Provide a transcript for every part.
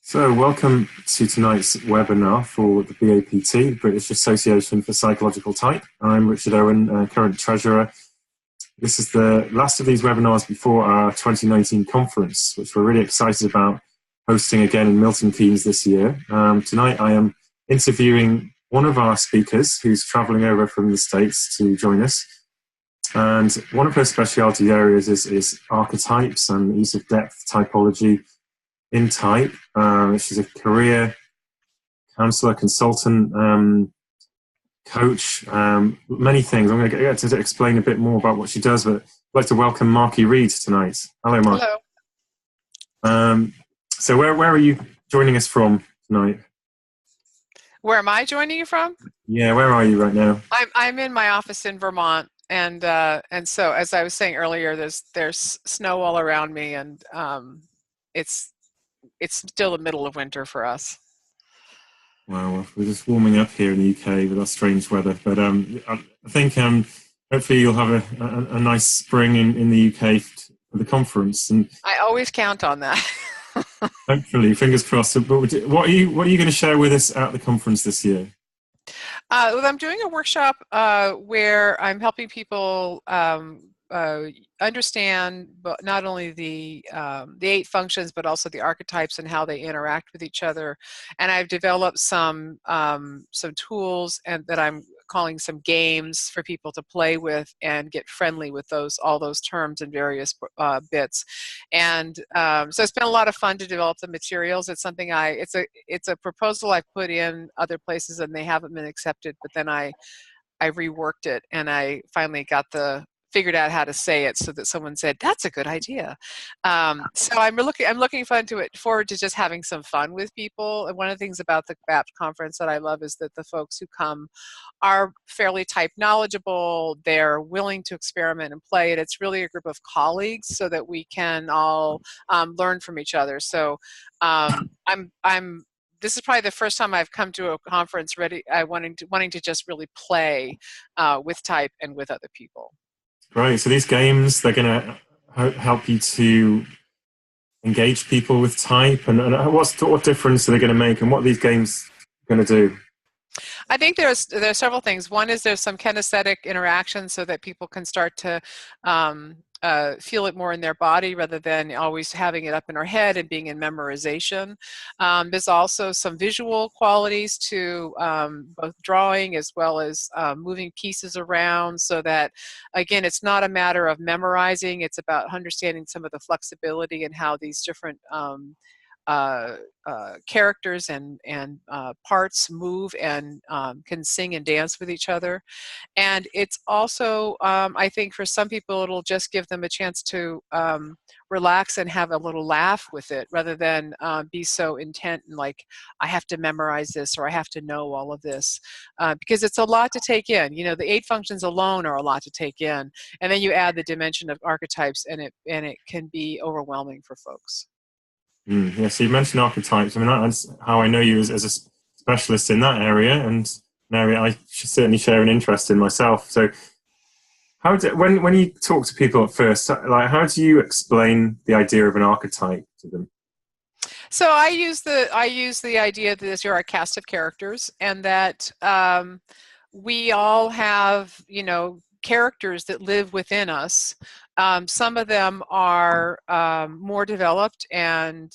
So, welcome to tonight's webinar for the BAPT, British Association for Psychological Type. I'm Richard Owen, current treasurer. This is the last of these webinars before our 2019 conference, which we're really excited about hosting again in Milton Keynes this year. Tonight I am interviewing one of our speakers who's traveling over from the States to join us. And one of her specialty areas is archetypes and the use of depth typology in type. She's a career counselor, consultant, coach, many things. I'm going to get to explain a bit more about what she does, but I'd like to welcome Markey Read tonight. Hello, Mark. Hello. So where are you joining us from tonight? Where am I joining you from? Yeah, where are you right now? I'm in my office in Vermont, and so as I was saying earlier, there's snow all around me, and it's still the middle of winter for us. Well, we're just warming up here in the UK with our strange weather, but I think hopefully you'll have a nice spring in the UK for the conference, and I always count on that. hopefully, fingers crossed. But what are you going to share with us at the conference this year? Well, I'm doing a workshop where I'm helping people understand not only the 8 functions, but also the archetypes and how they interact with each other. And I've developed some tools that I'm calling some games for people to play with and get friendly with all those terms and various bits. And so it's been a lot of fun to develop the materials. It's something it's a proposal I've put in other places and they haven't been accepted, but then I reworked it and I finally figured out how to say it so that someone said, that's a good idea. So I'm looking forward to just having some fun with people. And one of the things about the BAPT conference that I love is that the folks who come are fairly type knowledgeable. They're willing to experiment and play it. It's really a group of colleagues so that we can all learn from each other. So this is probably the first time I've come to a conference wanting to just really play with type and with other people. Right, so these games, they're going to help you to engage people with type, and what difference are they going to make, and what are these games going to do? I think there's several things. One is there's some kinesthetic interaction so that people can start to feel it more in their body rather than always having it up in our head and being in memorization. There's also some visual qualities to both drawing as well as moving pieces around so that, again, it's not a matter of memorizing, it's about understanding some of the flexibility and how these different characters and parts move and can sing and dance with each other. And it's also, I think for some people, it'll just give them a chance to relax and have a little laugh with it rather than be so intent and like, I have to memorize this or I have to know all of this because it's a lot to take in. You know, the 8 functions alone are a lot to take in. And then you add the dimension of archetypes and it can be overwhelming for folks. Yeah, so you mentioned archetypes. I mean, that's how I know you as a specialist in that area, and an area I certainly share an interest in myself. So, when you talk to people at first, like, how do you explain the idea of an archetype to them? So I use the idea that you're a cast of characters, and that we all have, characters that live within us. Some of them are more developed and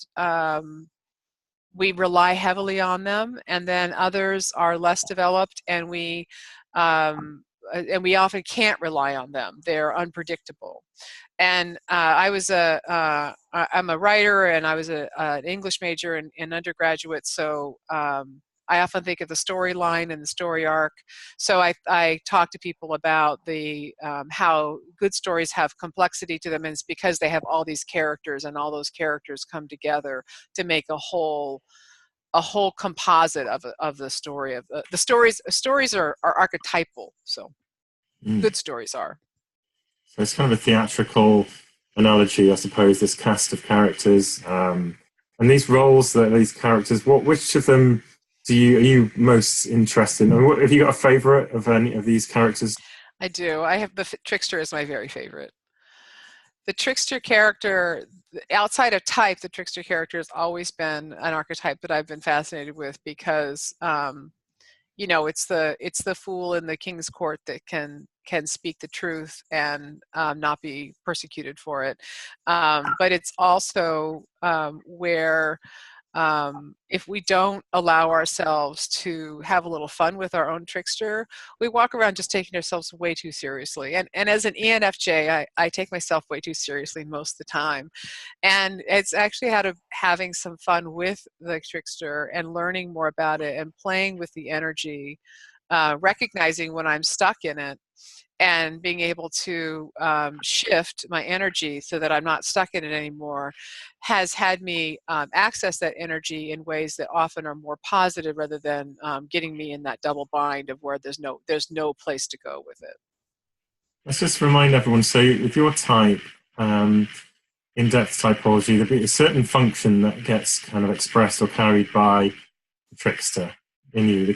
we rely heavily on them, and then others are less developed and we often can't rely on them. They're unpredictable. And I'm a writer and I was an English major in undergraduate, so I often think of the storyline and the story arc. So I talk to people about how good stories have complexity to them, and it's because they have all these characters, and all those characters come together to make a whole composite of the story. The stories are archetypal, so good stories are. So it's kind of a theatrical analogy, I suppose. This cast of characters and these roles that these characters. Which of them are you most interested in? Have you got a favorite of any of these characters? I do. I have the trickster as my very favorite. The trickster character outside of type, the trickster character has always been an archetype that I've been fascinated with because it's the fool in the king's court that can speak the truth and not be persecuted for it. But it's also where if we don't allow ourselves to have a little fun with our own trickster, we walk around just taking ourselves way too seriously. And as an ENFJ, I take myself way too seriously most of the time. And it's actually having some fun with the trickster and learning more about it and playing with the energy, recognizing when I'm stuck in it, and being able to shift my energy so that I'm not stuck in it anymore has had me access that energy in ways that often are more positive rather than getting me in that double bind of where there's no place to go with it. Let's just remind everyone, so if you're type, in-depth typology, there'll be a certain function that gets kind of expressed or carried by the trickster in you, the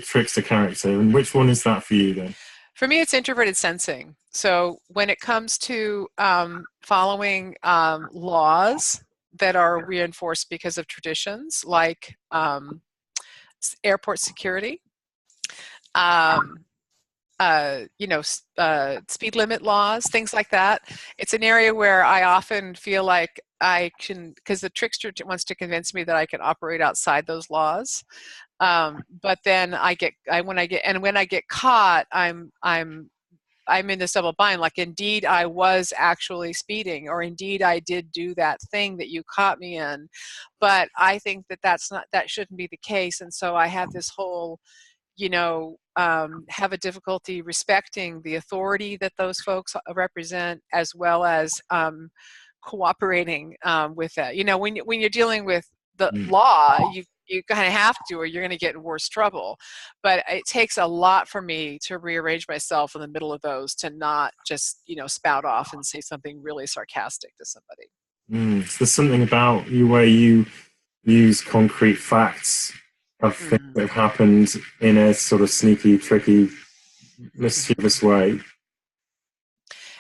trickster character. And which one is that for you then? For me, it's introverted sensing. So when it comes to following laws that are reinforced because of traditions, like airport security, speed limit laws, things like that. It's an area where I often feel like I can, because the trickster wants to convince me that I can operate outside those laws. But then when I get caught, I'm in this double bind. Like, indeed, I was actually speeding, or indeed, I did do that thing that you caught me in. But I think that shouldn't be the case, and so I have this whole, have a difficulty respecting the authority that those folks represent, as well as cooperating with that. When you're dealing with the law, you kind of have to, or you're going to get in worse trouble. But it takes a lot for me to rearrange myself in the middle of those, to not just, spout off and say something really sarcastic to somebody. So there's something about you where you use concrete facts of things that have happened in a sort of sneaky, tricky, mischievous way.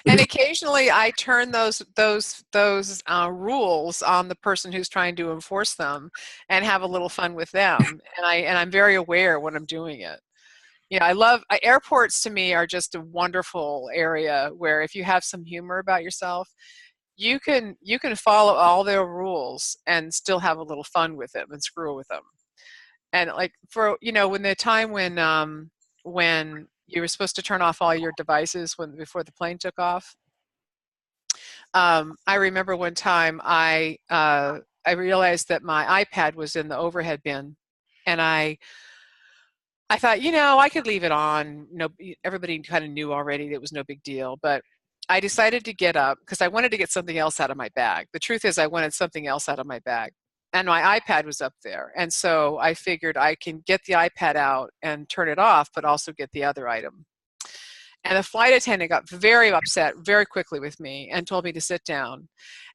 And occasionally I turn those rules on the person who's trying to enforce them and have a little fun with them. And I'm very aware when I'm doing it. I love airports. To me, are just a wonderful area where if you have some humor about yourself, you can follow all their rules and still have a little fun with them and screw with them. And like when the time when you were supposed to turn off all your devices before the plane took off. I remember one time I realized that my iPad was in the overhead bin, and I thought, I could leave it on. Everybody kind of knew already it was no big deal, but I decided to get up because I wanted to get something else out of my bag. The truth is, I wanted something else out of my bag. And my iPad was up there. And so I figured I can get the iPad out and turn it off, but also get the other item. And the flight attendant got very upset very quickly with me and told me to sit down.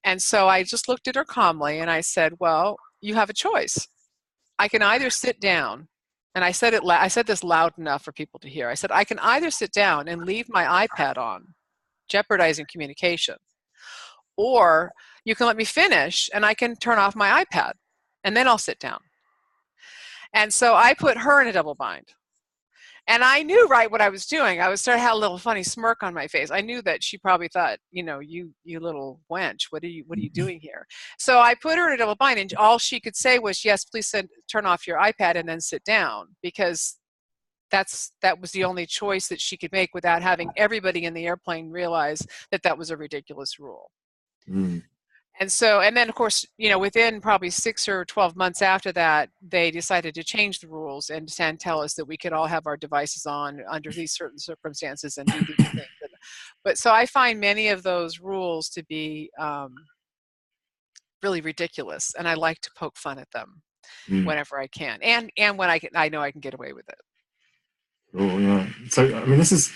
And so I just looked at her calmly and I said, well, you have a choice. I can either sit down, and I said this loud enough for people to hear. I said, I can either sit down and leave my iPad on, jeopardizing communication, or you can let me finish and I can turn off my iPad and then I'll sit down. And so I put her in a double bind. And I knew right what I was doing. I had a little funny smirk on my face. I knew that she probably thought, you little wench, what are you doing here? So I put her in a double bind, and all she could say was, yes, please turn off your iPad and then sit down, because that was the only choice that she could make without having everybody in the airplane realize that was a ridiculous rule. And then, of course, within probably 6 or 12 months after that, they decided to change the rules and tell us that we could all have our devices on under these certain circumstances and do these things. But so I find many of those rules to be really ridiculous, and I like to poke fun at them whenever I can, and when I know I can get away with it. Oh yeah. So I mean, this is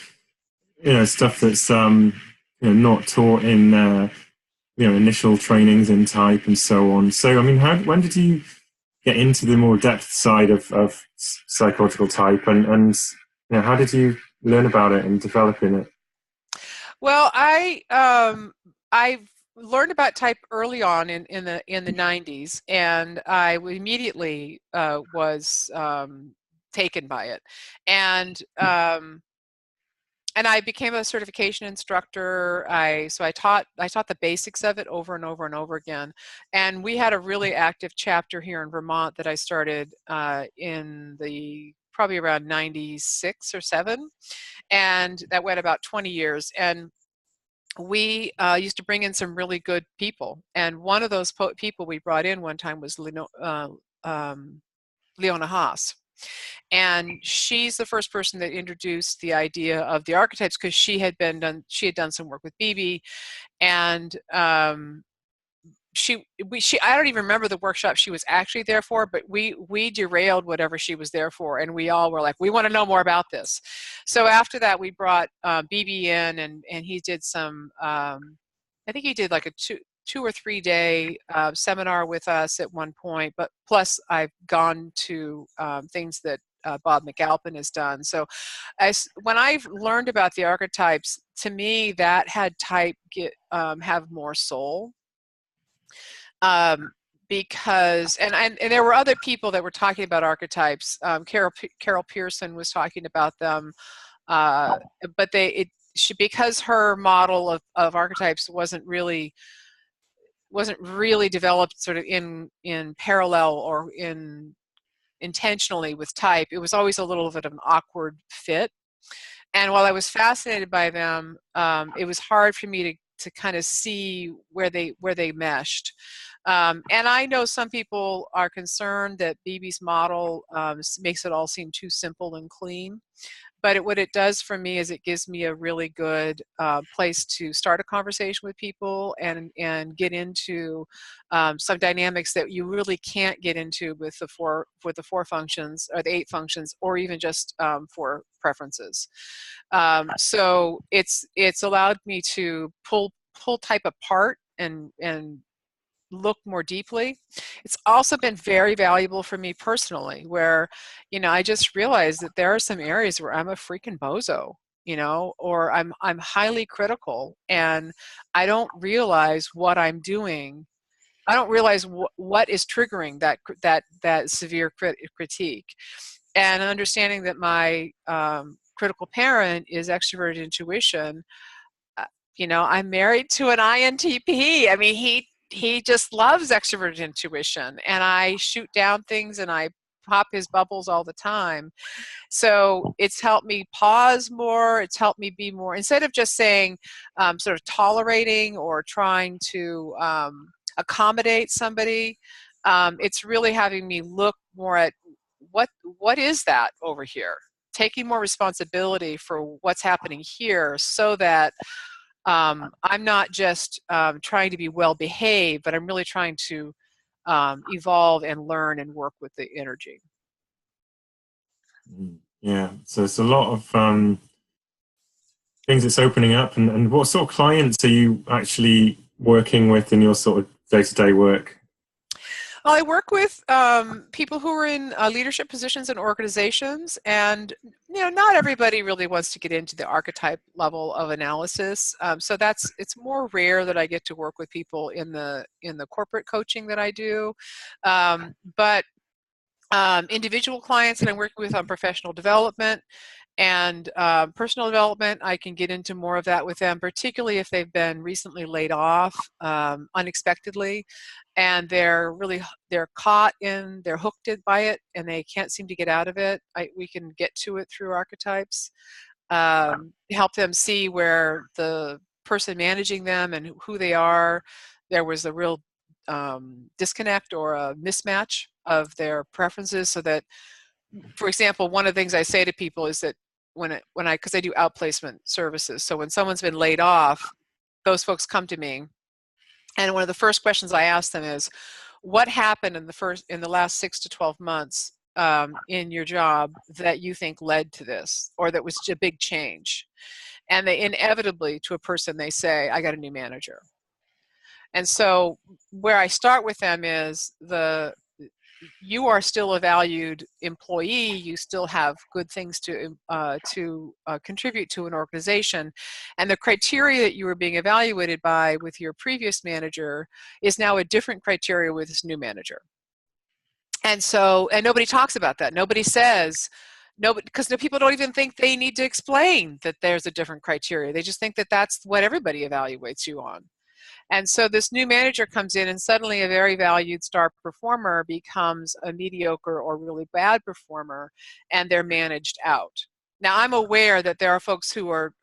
stuff that's not taught in initial trainings in type and so on. So, I mean, when did you get into the more depth side of psychological type, and how did you learn about it and develop in it? Well, I learned about type early on in the 90s, and I immediately was taken by it, and I became a certification instructor. So I taught the basics of it over and over and over again. And we had a really active chapter here in Vermont that I started in the probably around 96 or 7, and that went about 20 years. And we used to bring in some really good people. And one of those people we brought in one time was Leona Haas. And she's the first person that introduced the idea of the archetypes, because she had done some work with BB, and I don't even remember the workshop she was actually there for, but we derailed whatever she was there for, and we all were like, we want to know more about this. So after that, we brought BB in, and he did some, I think he did like a 2 or 3 day seminar with us at one point, but plus I've gone to things that Bob McAlpin has done. So when I've learned about the archetypes, to me that had type have more soul. Because and there were other people that were talking about archetypes. Carol Pearson was talking about them, but because her model of archetypes wasn't really developed sort of in parallel or intentionally with type. It was always a little bit of an awkward fit. And while I was fascinated by them, it was hard for me to kind of see where they meshed. And I know some people are concerned that BB's model makes it all seem too simple and clean. But what it does for me is it gives me a really good place to start a conversation with people and get into some dynamics that you really can't get into with the four functions or the 8 functions, or even just 4 preferences. So it's allowed me to pull type apart and look more deeply. It's also been very valuable for me personally, where, I just realized that there are some areas where I'm a freaking bozo, or I'm highly critical, and I don't realize what I'm doing. I don't realize what is triggering that severe critique, and understanding that my critical parent is extroverted intuition. I'm married to an INTP. I mean, he just loves extroverted intuition, and I shoot down things and I pop his bubbles all the time. So it's helped me pause more. It's helped me be more, instead of just saying sort of tolerating or trying to accommodate somebody. It's really having me look more at what is that over here, taking more responsibility for what's happening here, so that I'm not just trying to be well behaved, but I'm really trying to evolve and learn and work with the energy. Yeah, so it's a lot of things that's opening up. And what sort of clients are you actually working with in your sort of day-to-day work? Well, I work with people who are in leadership positions in organizations, and not everybody really wants to get into the archetype level of analysis. So it's more rare that I get to work with people in the corporate coaching that I do, but individual clients that I'm working with on professional development and personal development, I can get into more of that with them, particularly if they've been recently laid off unexpectedly, and they're hooked by it, and they can't seem to get out of it. We can get to it through archetypes, help them see where the person managing them and who they are, there was a real disconnect or a mismatch of their preferences, so that, for example, one of the things I say to people is that because I do outplacement services, so when someone's been laid off, those folks come to me, and one of the first questions I ask them is, what happened in the last 6 to 12 months in your job that you think led to this, or that was a big change? And they inevitably, to a person, they say, I got a new manager. And so where I start with them is you are still a valued employee. You still have good things to contribute to an organization, and the criteria that you were being evaluated by with your previous manager is now a different criteria with this new manager. And so, and nobody talks about that. Nobody says, nobody, because people don't even think they need to explain that there's a different criteria. They just think that that's what everybody evaluates you on. And so this new manager comes in, and suddenly a very valued star performer becomes a mediocre or really bad performer, and they're managed out. Now, I'm aware that there are folks who are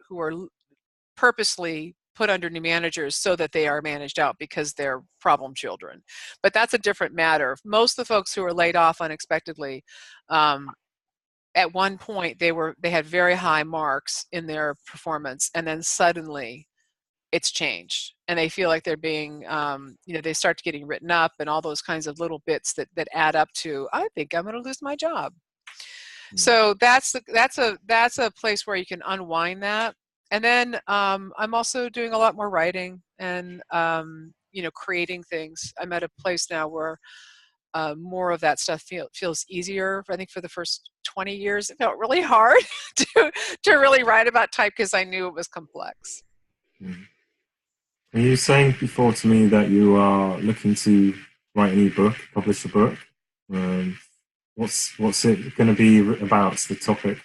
purposely put under new managers so that they are managed out because they're problem children. But that's a different matter. Most of the folks who are laid off unexpectedly, at one point they had very high marks in their performance, and then suddenly it's changed, and they feel like they're being, they start getting written up, and all those kinds of little bits that add up to, I think I'm going to lose my job. So that's a place where you can unwind that. And then I'm also doing a lot more writing and creating things. I'm at a place now where more of that stuff feels easier. I think for the first 20 years it felt really hard to really write about type because I knew it was complex. Were you saying before to me that you are looking to write an ebook, publish a book? What's it going to be about, the topic?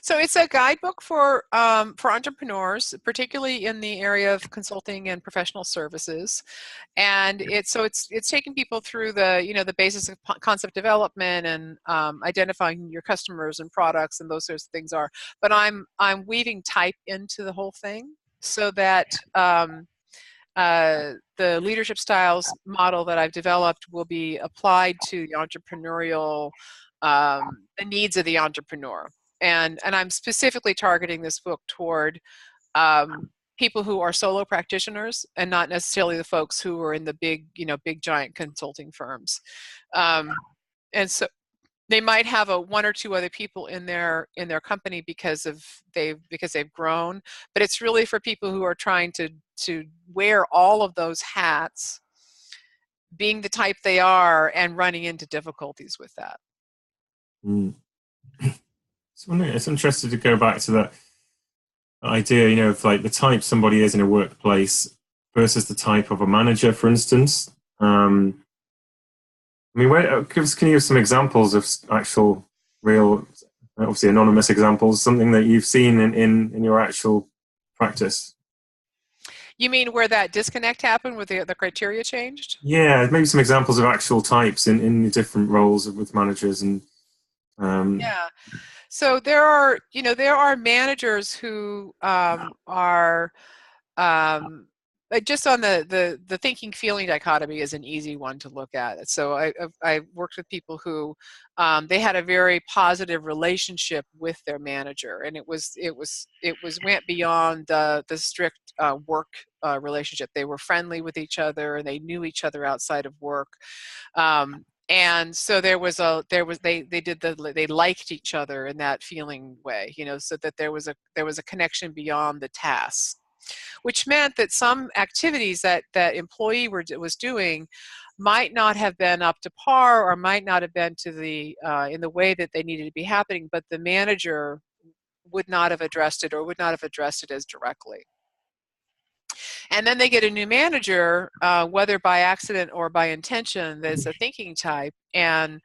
So it's a guidebook for entrepreneurs, particularly in the area of consulting and professional services, and it's taking people through the basis of concept development and identifying your customers and products and those sorts of things are. But I'm weaving type into the whole thing so that the leadership styles model that I've developed will be applied to the entrepreneurial the needs of the entrepreneur. And I'm specifically targeting this book toward people who are solo practitioners and not necessarily the folks who are in the big giant consulting firms. And so they might have one or two other people in their company because they've grown, but it's really for people who are trying to wear all of those hats, being the type they are, and running into difficulties with that. So it's interesting to go back to that idea, of like the type somebody is in a workplace versus the type of a manager, for instance. Can you give some examples of actual, real, obviously anonymous examples, something that you've seen in your actual practice? You mean where that disconnect happened, where the criteria changed? Yeah, maybe some examples of actual types in the different roles with managers and. Yeah. So there are managers who are just on the thinking feeling dichotomy is an easy one to look at. So I worked with people who they had a very positive relationship with their manager, and it went beyond the strict work relationship. They were friendly with each other, and they knew each other outside of work. And so they liked each other in that feeling way, so that there was a connection beyond the tasks, which meant that some activities that employee was doing might not have been up to par, or might not have been to the in the way that they needed to be happening, but the manager would not have addressed it, or would not have addressed it as directly. And then they get a new manager, whether by accident or by intention, that's a thinking type, and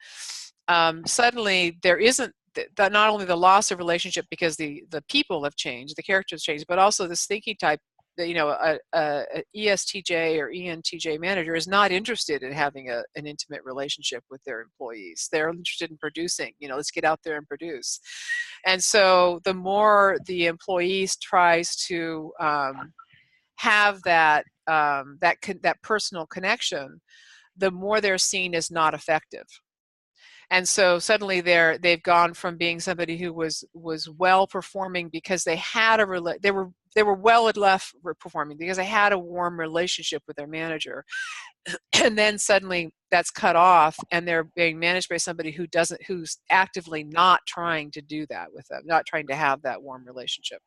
suddenly there isn't not only the loss of relationship because the people have changed, the characters changed, but also this thinking type. A ESTJ or ENTJ manager is not interested in having an intimate relationship with their employees. They're interested in producing. Let's get out there and produce. And so the more the employees tries to have that personal connection, the more they're seen as not effective. And so suddenly they've gone from being somebody who was well performing because they had they were well left performing because they had a warm relationship with their manager, and then suddenly that's cut off, and they're being managed by somebody who's actively not trying to do that with them, not trying to have that warm relationship.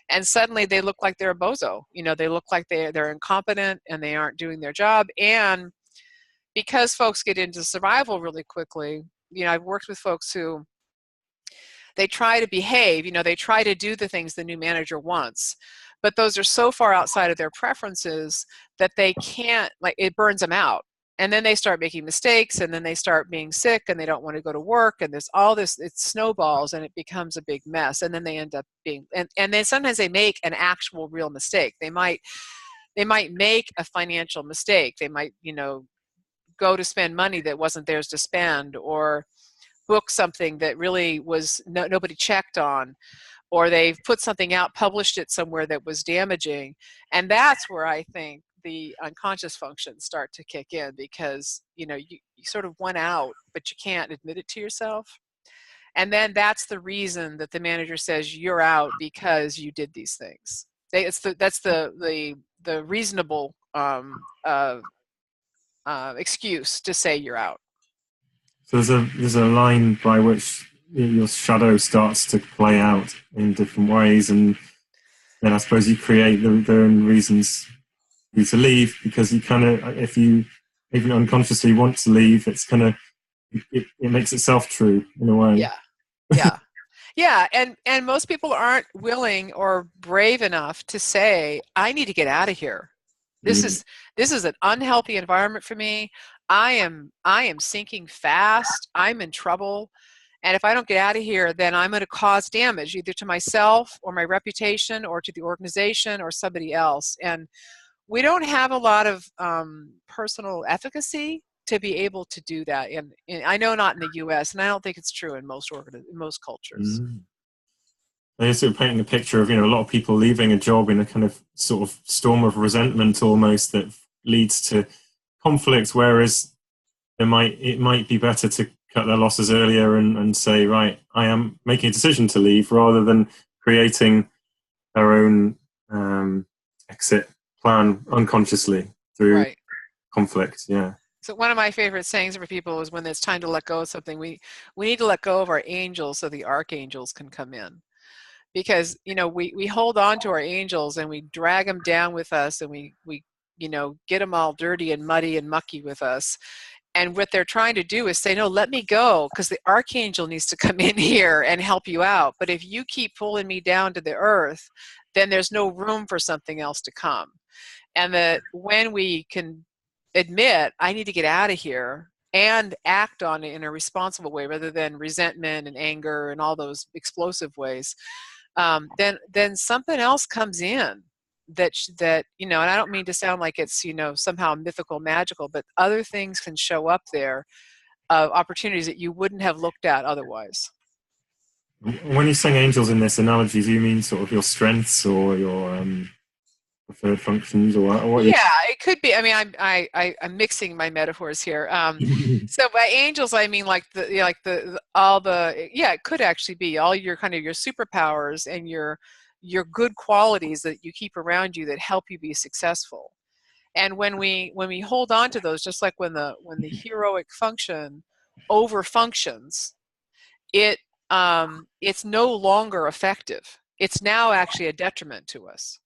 And suddenly they look like they're a bozo. They look like they're incompetent and they aren't doing their job. And because folks get into survival really quickly, I've worked with folks who they try to behave, they try to do the things the new manager wants, but those are so far outside of their preferences that they can't, like, it burns them out. And then they start making mistakes, and then they start being sick, and they don't want to go to work, and there's all this, it snowballs, and it becomes a big mess. And then they end up being, and then sometimes they make an actual real mistake. They might make a financial mistake. They might, go to spend money that wasn't theirs to spend, or book something that really was nobody checked on, or they've put something out, published it somewhere that was damaging. And that's where I think the unconscious functions start to kick in, because you sort of went out, but you can't admit it to yourself. And then that's the reason that the manager says you're out, because you did these things. That's the reasonable excuse to say you're out. So there's a line by which your shadow starts to play out in different ways, and then I suppose you create their own reasons for you to leave, because you kind of, if you even unconsciously want to leave, it's kind of, it makes itself true in a way. Yeah. And most people aren't willing or brave enough to say, I need to get out of here. This is an unhealthy environment for me. I am sinking fast. I'm in trouble. And if I don't get out of here, then I'm going to cause damage either to myself or my reputation or to the organization or somebody else. And we don't have a lot of personal efficacy to be able to do that. And I know not in the U.S., and I don't think it's true in most cultures. They're sort of painting a picture of, a lot of people leaving a job in a kind of sort of storm of resentment almost that leads to conflict, whereas it might be better to cut their losses earlier and say, right, I am making a decision to leave, rather than creating their own exit plan unconsciously through conflict. Yeah. So one of my favorite sayings for people is, when it's time to let go of something, we need to let go of our angels so the archangels can come in. Because we hold on to our angels and we drag them down with us, and we get them all dirty and muddy and mucky with us. And what they're trying to do is say, no, let me go, because the archangel needs to come in here and help you out. But if you keep pulling me down to the earth, then there's no room for something else to come. And that when we can admit, I need to get out of here, and act on it in a responsible way, rather than resentment and anger and all those explosive ways, then something else comes in that and I don't mean to sound like it's somehow mythical, magical, but other things can show up there, opportunities that you wouldn't have looked at otherwise. When you're saying angels in this analogy, do you mean sort of your strengths or your preferred functions, or what? Yeah, it could be. I mean, I'm mixing my metaphors here. So by angels, I mean like it could actually be all your kind of your superpowers and your good qualities that you keep around you that help you be successful. And when we hold on to those, just like when the heroic function over functions, it's no longer effective. It's now actually a detriment to us.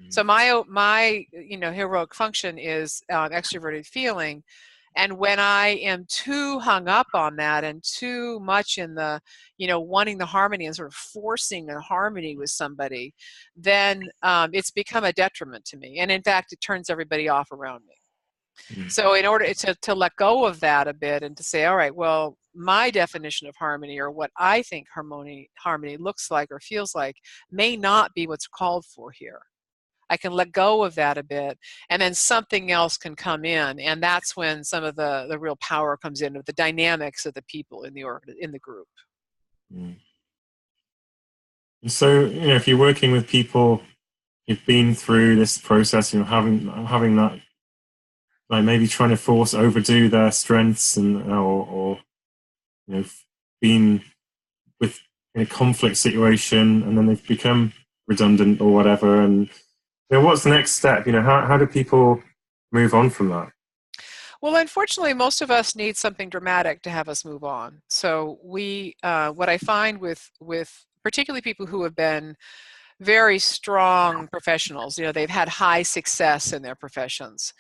So my heroic function is extroverted feeling, and when I am too hung up on that and too much in the wanting the harmony and sort of forcing a harmony with somebody, then it's become a detriment to me, and in fact it turns everybody off around me. So in order to let go of that a bit and to say, all right, well, my definition of harmony, or what I think harmony looks like or feels like, may not be what's called for here. I can let go of that a bit, and then something else can come in, and that's when some of the real power comes in, of the dynamics of the people in the group. And so, if you're working with people, you've been through this process, having that, like maybe trying to overdo their strengths, and or being with in a conflict situation, and then they've become redundant or whatever, and what's the next step? How do people move on from that? Well, unfortunately, most of us need something dramatic to have us move on. So what I find with particularly people who have been very strong professionals, they've had high success in their professions,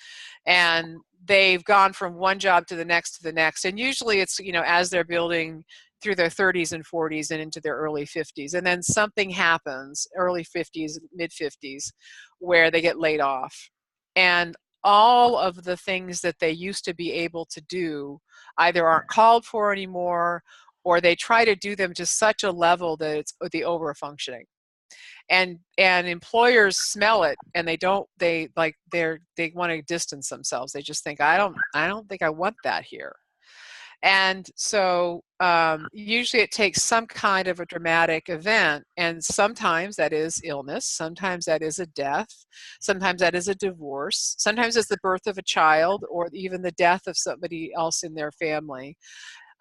and they've gone from one job to the next, and usually it's, as they're building through their 30s and 40s and into their early 50s, and then something happens, early 50s, mid 50s, where they get laid off, and all of the things that they used to be able to do either aren't called for anymore, or they try to do them to such a level that it's the over functioning. And employers smell it, and they want to distance themselves. They just think, I don't think I want that here. And so usually it takes some kind of a dramatic event, and sometimes that is illness, sometimes that is a death, sometimes that is a divorce, sometimes it's the birth of a child, or even the death of somebody else in their family,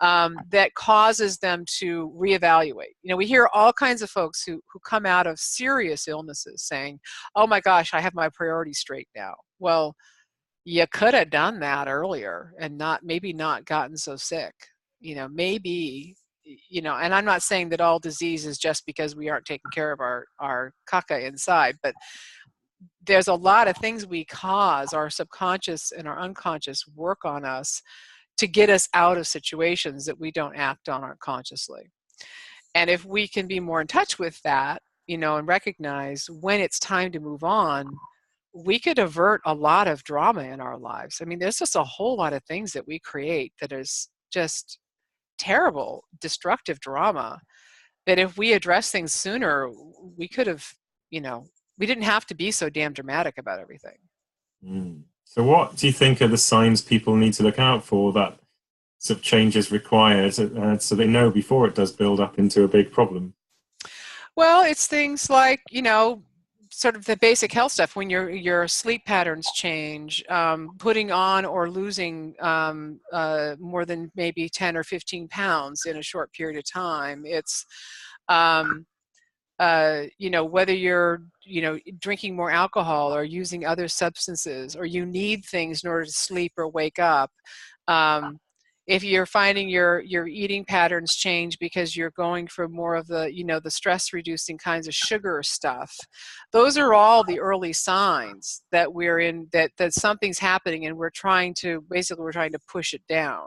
that causes them to reevaluate. We hear all kinds of folks who come out of serious illnesses saying, oh my gosh, I have my priorities straight now. Well, you could have done that earlier and maybe not gotten so sick. Maybe, and I'm not saying that all disease is just because we aren't taking care of our caca inside, but there's a lot of things we cause, our subconscious and our unconscious work on us to get us out of situations that we don't act on unconsciously. And if we can be more in touch with that, and recognize when it's time to move on, we could avert a lot of drama in our lives. I mean, there's just a whole lot of things that we create that is just terrible, destructive drama, that if we address things sooner, we could have, we didn't have to be so damn dramatic about everything. So what do you think are the signs people need to look out for that sort of change is required, so they know before it does build up into a big problem? Well, it's things like, sort of the basic health stuff. When your sleep patterns change, putting on or losing more than maybe 10 or 15 pounds in a short period of time. It's whether you're drinking more alcohol or using other substances, or you need things in order to sleep or wake up. If you're finding your eating patterns change because you're going for more of the the stress reducing kinds of sugar stuff, those are all the early signs that we're in, that something's happening, and we're trying to push it down.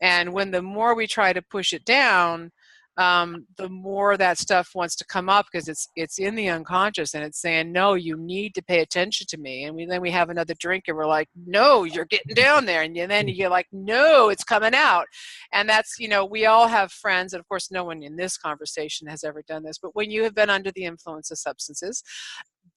And when the more we try to push it down, the more that stuff wants to come up, because it's in the unconscious, and it's saying, no, you need to pay attention to me. And then we have another drink, and we're like, no, you're getting down there. And then you're like, no, it's coming out. And that's, we all have friends, and of course no one in this conversation has ever done this, but when you have been under the influence of substances,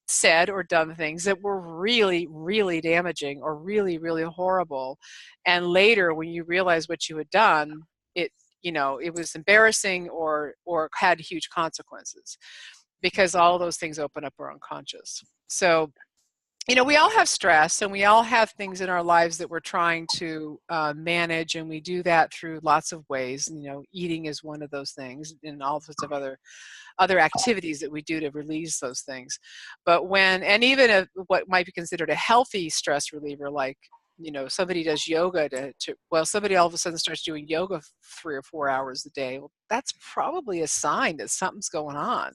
said or done things that were really, really damaging or really, really horrible, and later when you realize what you had done, it was embarrassing or had huge consequences, because all of those things open up our unconscious. So, we all have stress, and we all have things in our lives that we're trying to manage, and we do that through lots of ways. Eating is one of those things, and all sorts of other activities that we do to release those things. But even what might be considered a healthy stress reliever, like somebody does yoga somebody all of a sudden starts doing yoga 3 or 4 hours a day. Well, that's probably a sign that something's going on.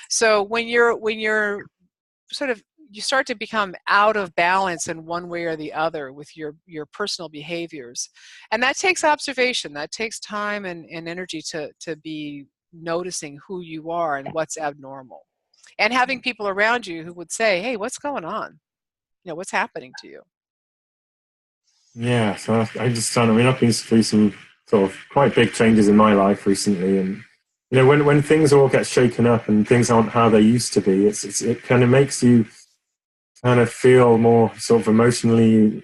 So when you're sort of, you start to become out of balance in one way or the other with your personal behaviors, and that takes observation, that takes time and energy to be noticing who you are and what's abnormal, and having people around you who would say, hey, what's going on? What's happening to you? Yeah, so I've been through some sort of quite big changes in my life recently, and when things all get shaken up and things aren't how they used to be, it kind of makes you kind of feel more sort of emotionally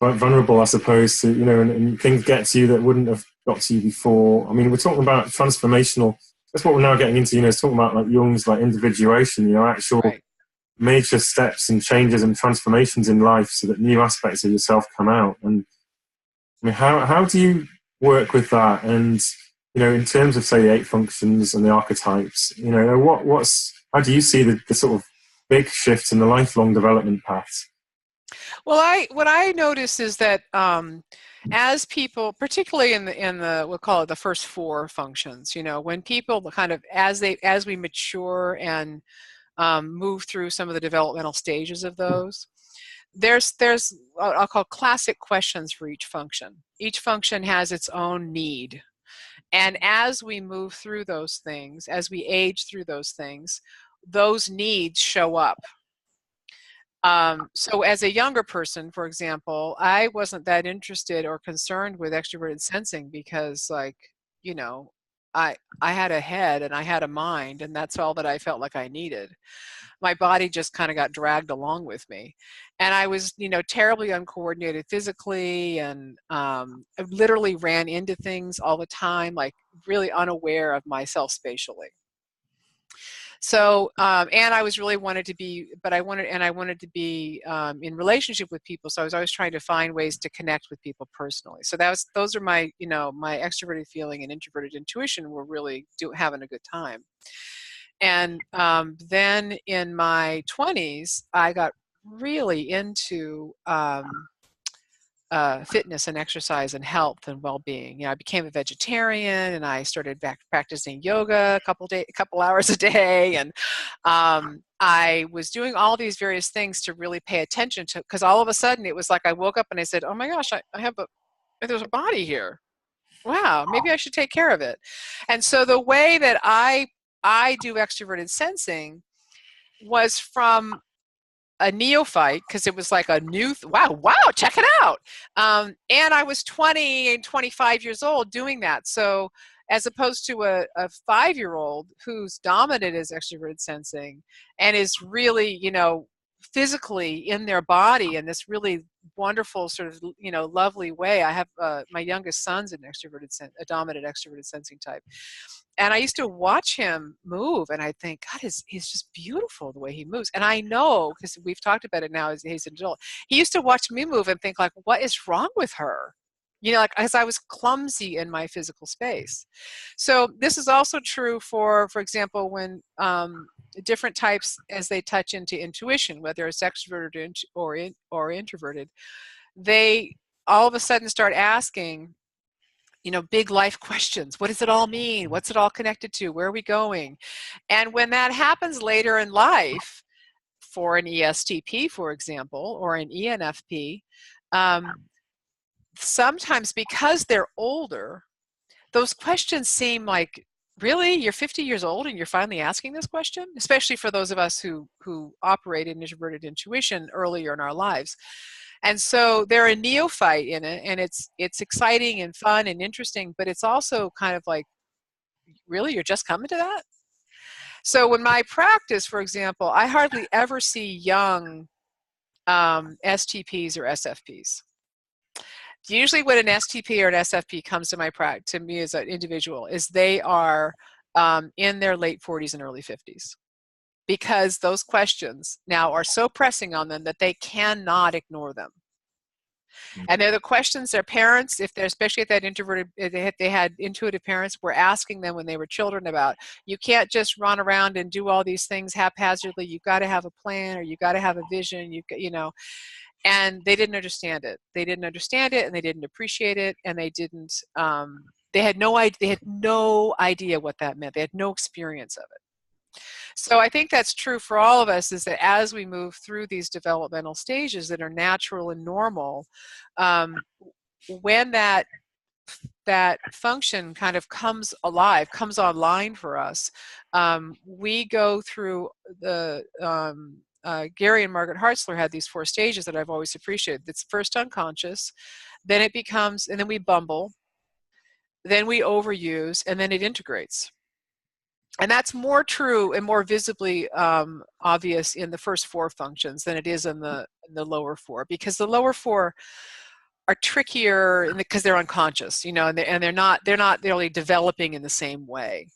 vulnerable, I suppose, to and things get to you that wouldn't have got to you before. I mean, we're talking about transformational. That's what we're now getting into. It's talking about like Jung's like individuation. Actual. Right. Major steps and changes and transformations in life, so that new aspects of yourself come out. And I mean, how do you work with that? And in terms of, say, the 8 functions and the archetypes, how do you see the sort of big shifts in the lifelong development paths? Well, what I notice is that as people, particularly in the we'll call it the first 4 functions, when people kind of as we mature and move through some of the developmental stages of those, there's I'll call classic questions for each function. Each function has its own need. And as we move through those things, as we age through those things, those needs show up. So as a younger person, for example, I wasn't that interested or concerned with extroverted sensing because, like, you know, I had a head and I had a mind, and that's all that I felt like I needed. My body just kind of got dragged along with me, and I was, terribly uncoordinated physically, and I literally ran into things all the time, like really unaware of myself spatially. So, and I was really wanted to be, but I wanted to be in relationship with people. So I was always trying to find ways to connect with people personally. So those are my, my extroverted feeling and introverted intuition were really having a good time. And then in my 20s, I got really into fitness and exercise and health and well-being. I became a vegetarian, and I started back practicing yoga a couple hours a day, and I was doing all these various things to really pay attention to, because all of a sudden it was like I woke up and I said, oh my gosh, there's a body here. Wow, maybe I should take care of it. And so the way that I do extroverted sensing was from a neophyte, because it was like a new, wow, check it out. And I was 20 and 25 years old doing that. So as opposed to a 5-year-old who's dominant as extroverted sensing and is really, physically in their body in this really wonderful sort of, lovely way. I have my youngest son's a dominant extroverted sensing type. And I used to watch him move, and I think, God, he's just beautiful the way he moves. And I know, because we've talked about it now as he's an adult, he used to watch me move and think, like, what is wrong with her? Like, as I was clumsy in my physical space. So this is also true for example, when different types, as they touch into intuition, whether it's extroverted or introverted, they all of a sudden start asking, big life questions. What does it all mean? What's it all connected to? Where are we going? And when that happens later in life, for an ESTP, for example, or an ENFP, sometimes because they're older, those questions seem like, really? You're 50 years old and you're finally asking this question? Especially for those of us who operate in introverted intuition earlier in our lives. And so they're a neophyte in it, and it's exciting and fun and interesting, but it's also kind of like, really, you're just coming to that? So when my practice, for example, I hardly ever see young STPs or SFPs. Usually when an STP or an SFP comes to to me as an individual, is they are in their late 40s and early 50s. Because those questions now are so pressing on them that they cannot ignore them. And they're the questions their parents, if they're, especially if they had intuitive parents, were asking them when they were children about, you can't just run around and do all these things haphazardly. You've got to have a plan, or you've got to have a vision, and they didn't understand it. They didn't understand it, and they didn't appreciate it, and they didn't, they had no idea what that meant. They had no experience of it. So I think that's true for all of us, is that as we move through these developmental stages that are natural and normal, when that function kind of comes online for us, we go through the, Gary and Margaret Hartzler had these 4 stages that I've always appreciated. It's first unconscious, then it becomes, and then we bumble, then we overuse, and then it integrates. And that's more true and more visibly obvious in the first 4 functions than it is in the lower 4, because the lower 4 are trickier because they're unconscious, and they're not really developing in the same way.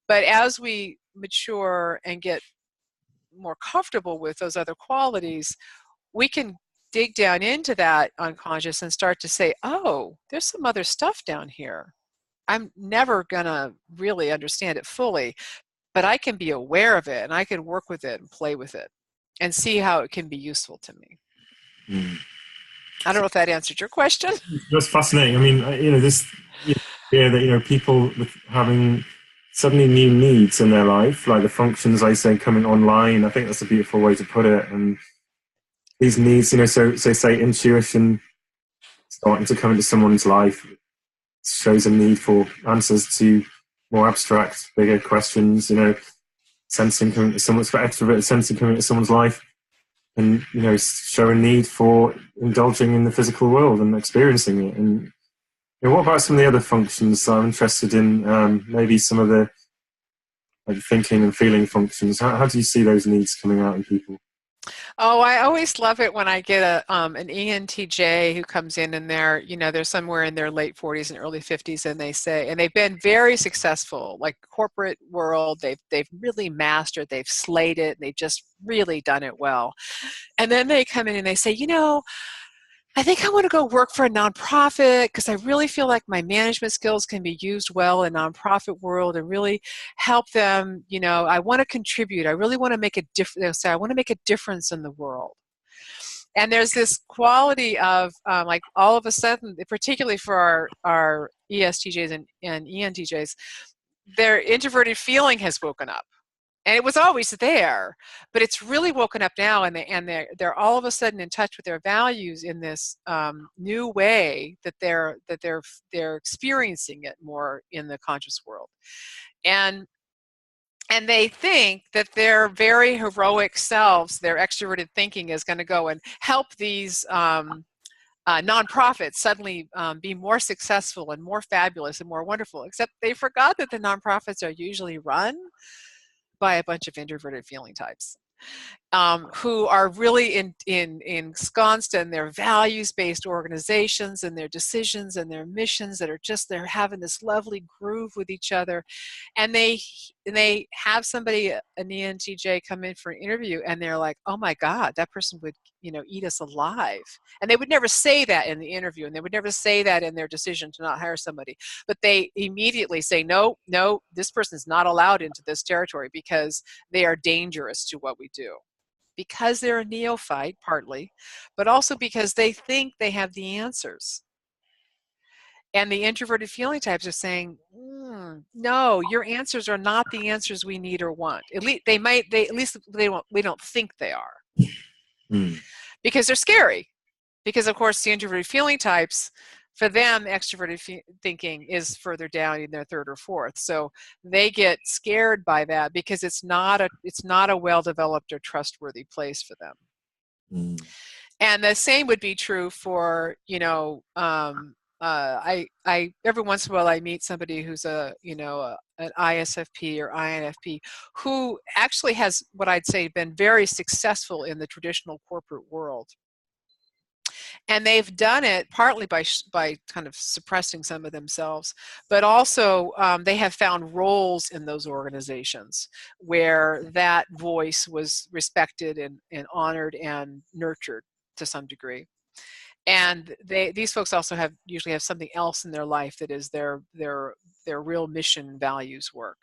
But as we mature and get more comfortable with those other qualities, we can dig down into that unconscious and start to say, oh, there's some other stuff down here. I'm never going to really understand it fully, but I can be aware of it, and I can work with it and play with it and see how it can be useful to me. I don't know if that answered your question. That's fascinating. I mean, this idea that, people having suddenly new needs in their life, like the functions, I say, coming online. I think that's a beautiful way to put it. And these needs, so say intuition starting to come into someone's life shows a need for answers to more abstract, bigger questions, sensing coming to someone's extroverted sensing coming into someone's life, and show a need for indulging in the physical world and experiencing it. And what about some of the other functions? I'm interested in maybe some of the thinking and feeling functions. How do you see those needs coming out in people? Oh, I always love it when I get an ENTJ who comes in and they're somewhere in their late 40s and early 50s, and they've been very successful, like corporate world. They've really mastered, they've slayed it, they've just really done it well. And then they come in and they say, I think I want to go work for a nonprofit because I really feel like my management skills can be used well in nonprofit world and really help them. I want to contribute. I really want to make a difference. They'll say, I want to make a difference in the world. And there's this quality of like all of a sudden, particularly for our ESTJs and ENTJs, their introverted feeling has woken up. And it was always there, but it's really woken up now, and they're all of a sudden in touch with their values in this new way that they're experiencing it more in the conscious world, and they think that their very heroic selves, their extroverted thinking, is going to go and help these nonprofits suddenly be more successful and more fabulous and more wonderful. Except they forgot that the nonprofits are usually run by a bunch of introverted feeling types who are really ensconced in their values-based organizations and their decisions and their missions that are they're having this lovely groove with each other. And they have somebody, an ENTJ, come in for an interview, and they're like, oh my God, that person would eat us alive. And they would never say that in the interview, and they would never say that in their decision to not hire somebody. But they immediately say, no, this person is not allowed into this territory because they are dangerous to what we do. Because they're a neophyte, partly, but also because they think they have the answers. And the introverted feeling types are saying, no, your answers are not the answers we need or want. At least we don't think they are. Because they're scary. Because of course the introverted feeling types, for them, extroverted thinking is further down in their third or fourth. So they get scared by that because it's not a well-developed or trustworthy place for them. And the same would be true for, I every once in a while I meet somebody who's an ISFP or INFP who actually has, what I'd say, been very successful in the traditional corporate world. And they've done it partly by kind of suppressing some of themselves, but also they have found roles in those organizations where that voice was respected and honored and nurtured to some degree. And these folks also usually have something else in their life that is their real mission and values work.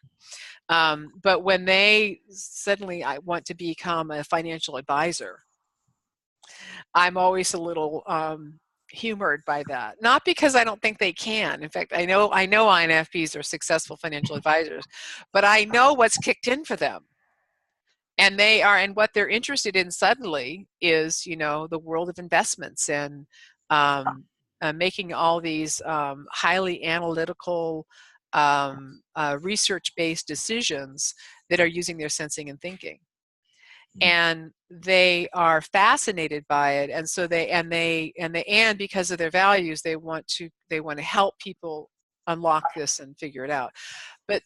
But when they suddenly want to become a financial advisor, I'm always a little humored by that. Not because I don't think they can. In fact, I know INFPs are successful financial advisors, but I know what's kicked in for them. And what they're interested in suddenly is, the world of investments and making all these highly analytical, research-based decisions that are using their sensing and thinking. And they are fascinated by it, and so and because of their values, they want to help people unlock this and figure it out. But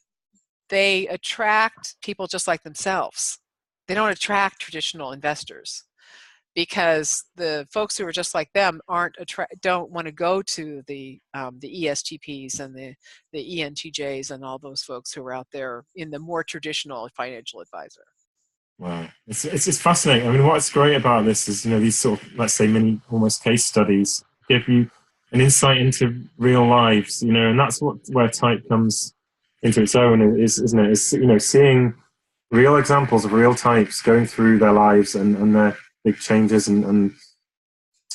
they attract people just like themselves. They don't attract traditional investors because the folks who are just like them don't want to go to the ESTPs and the ENTJs and all those folks who are out there in the more traditional financial advisor. Wow, it's fascinating. I mean, what's great about this is, these sort of, let's say, mini almost case studies give you an insight into real lives, and that's where type comes into its own, isn't it? Is, seeing real examples of real types going through their lives and their big changes and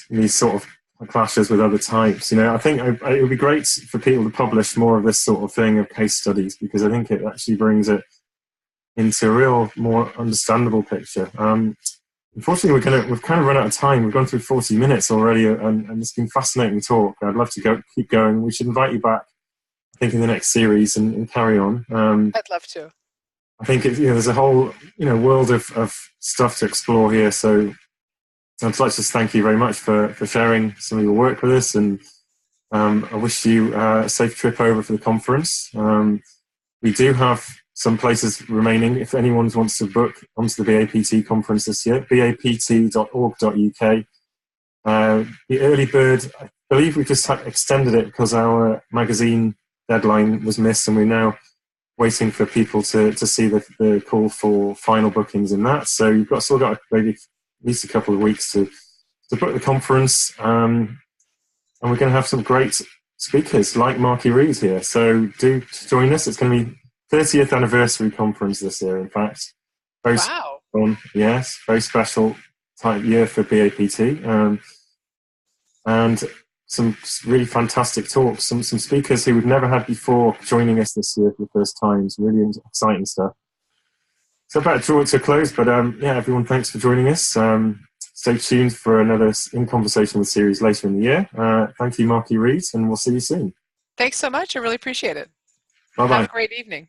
these sort of clashes with other types. I think it would be great for people to publish more of this sort of thing, of case studies, because I think it actually brings it into a real, more understandable picture. Unfortunately, we've kind of run out of time. We've gone through 40 minutes already, and it's been fascinating talk. I'd love to keep going. We should invite you back, I think, in the next series and carry on. I'd love to. I think there's a whole world of stuff to explore here. So I'd like to just thank you very much for sharing some of your work with us, and I wish you a safe trip over for the conference. We do have some places remaining if anyone wants to book onto the BAPT conference this year. bapt.org.uk. The early bird, I believe we just extended it because our magazine deadline was missed, and we're now waiting for people to see the call for final bookings in that. So you've still got maybe at least a couple of weeks to book the conference. And we're going to have some great speakers like Markey Read here. So do join us. It's going to be 30th anniversary conference this year, in fact. Wow. Yes, very special type year for BAPT. And some really fantastic talks, some speakers who we've never had before joining us this year for the first time. Some really exciting stuff. So about to draw it to a close, but everyone, thanks for joining us. Stay tuned for another In Conversation with series later in the year. Thank you, Markey Read, and we'll see you soon. Thanks so much. I really appreciate it. Bye-bye. Have a great evening.